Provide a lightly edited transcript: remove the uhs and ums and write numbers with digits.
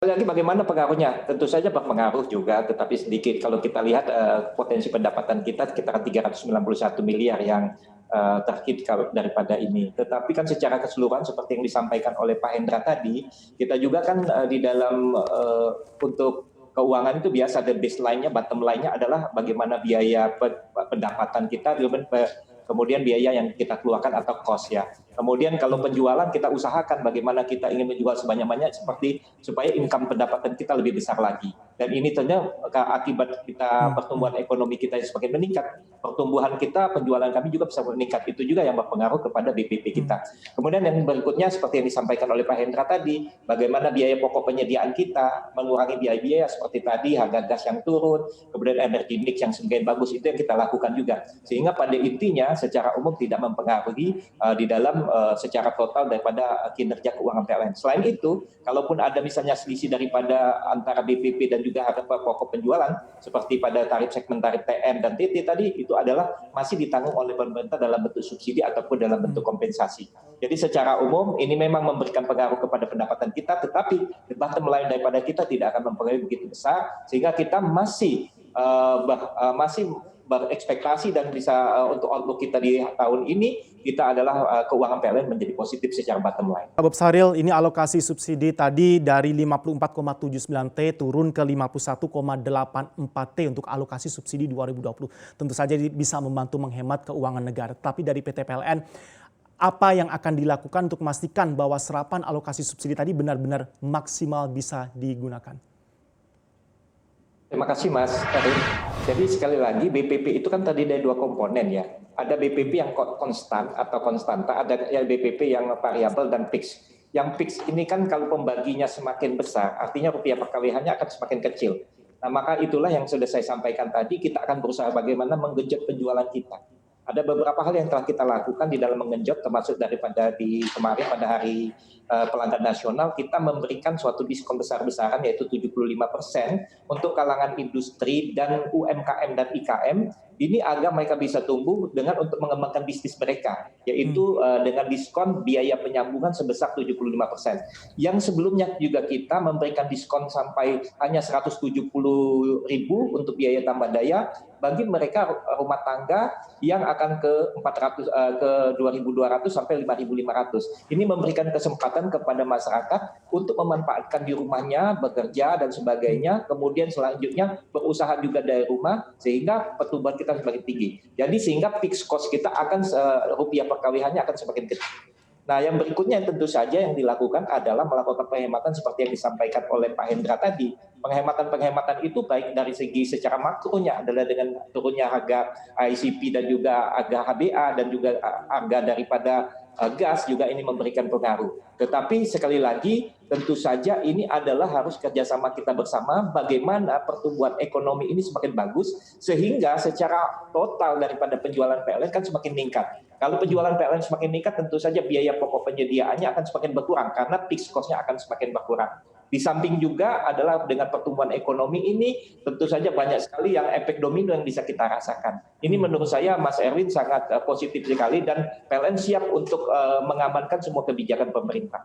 Lagi bagaimana pengaruhnya? Tentu saja berpengaruh juga, tetapi sedikit. Kalau kita lihat potensi pendapatan kita sekitar 391 miliar yang terhit daripada ini. Tetapi kan secara keseluruhan seperti yang disampaikan oleh Pak Hendra tadi, kita juga kan di dalam untuk keuangan itu biasa ada baseline-nya, bottom line-nya adalah bagaimana biaya pendapatan kita, kemudian biaya yang kita keluarkan atau cost ya. Kemudian kalau penjualan kita usahakan bagaimana kita ingin menjual sebanyak-banyak seperti supaya income pendapatan kita lebih besar lagi. Dan ini tentunya akibat kita pertumbuhan ekonomi kita yang semakin meningkat, pertumbuhan kita, penjualan kami juga bisa meningkat. Itu juga yang berpengaruh kepada BPP kita. Kemudian yang berikutnya seperti yang disampaikan oleh Pak Hendra tadi, bagaimana biaya pokok penyediaan kita, mengurangi biaya-biaya seperti tadi harga gas yang turun, kemudian energi mix yang semakin bagus, itu yang kita lakukan juga. Sehingga pada intinya secara umum tidak mempengaruhi di dalam secara total daripada kinerja keuangan PLN. Selain itu, kalaupun ada misalnya selisih daripada antara BPP dan juga harga pokok penjualan, seperti pada segmen tarif TM dan TT tadi, itu adalah masih ditanggung oleh pemerintah dalam bentuk subsidi ataupun dalam bentuk kompensasi. Jadi secara umum ini memang memberikan pengaruh kepada pendapatan kita, tetapi bottom line daripada kita tidak akan mempengaruhi begitu besar, sehingga kita masih berekspektasi dan bisa untuk outlook kita di tahun ini kita adalah keuangan PLN menjadi positif secara bottom line. Bob Saril, ini alokasi subsidi tadi dari 54,79 T turun ke 51,84 T untuk alokasi subsidi 2020. Tentu saja bisa membantu menghemat keuangan negara. Tapi dari PT PLN, apa yang akan dilakukan untuk memastikan bahwa serapan alokasi subsidi tadi benar-benar maksimal bisa digunakan? Terima kasih Mas Erin. Jadi sekali lagi BPP itu kan tadi ada dua komponen ya. Ada BPP yang konstan atau konstanta, ada ya BPP yang variabel dan fix. Yang fix ini kan kalau pembaginya semakin besar, artinya rupiah perkaliannya akan semakin kecil. Nah maka itulah yang sudah saya sampaikan tadi, kita akan berusaha bagaimana menggenjot penjualan kita. Ada beberapa hal yang telah kita lakukan di dalam menggenjot, termasuk daripada di kemarin pada hari pelanggan nasional, kita memberikan suatu diskon besar-besaran yaitu 75% untuk kalangan industri dan UMKM dan IKM, ini agar mereka bisa tumbuh dengan untuk mengembangkan bisnis mereka, yaitu dengan diskon biaya penyambungan sebesar 75%. Yang sebelumnya juga kita memberikan diskon sampai hanya 170.000 untuk biaya tambah daya bagi mereka rumah tangga yang akan ke 2.200 sampai 5.500. Ini memberikan kesempatan kepada masyarakat untuk memanfaatkan di rumahnya, bekerja dan sebagainya, kemudian selanjutnya berusaha juga dari rumah sehingga pertumbuhan kita semakin tinggi. Jadi sehingga fixed cost kita akan rupiah perkaliannya akan semakin kecil. Nah, yang berikutnya tentu saja yang dilakukan adalah melakukan penghematan seperti yang disampaikan oleh Pak Hendra tadi. Penghematan-penghematan itu baik dari segi secara makronya adalah dengan turunnya harga ICP dan juga harga HBA dan juga harga daripada gas juga ini memberikan pengaruh. Tetapi sekali lagi tentu saja ini adalah harus kerjasama kita bersama bagaimana pertumbuhan ekonomi ini semakin bagus sehingga secara total daripada penjualan PLN kan semakin meningkat. Kalau penjualan PLN semakin meningkat tentu saja biaya pokok penyediaannya akan semakin berkurang karena fixed cost-nya akan semakin berkurang. Di samping juga adalah dengan pertumbuhan ekonomi ini tentu saja banyak sekali yang efek domino yang bisa kita rasakan. Ini menurut saya Mas Erwin sangat positif sekali dan PLN siap untuk mengamankan semua kebijakan pemerintah.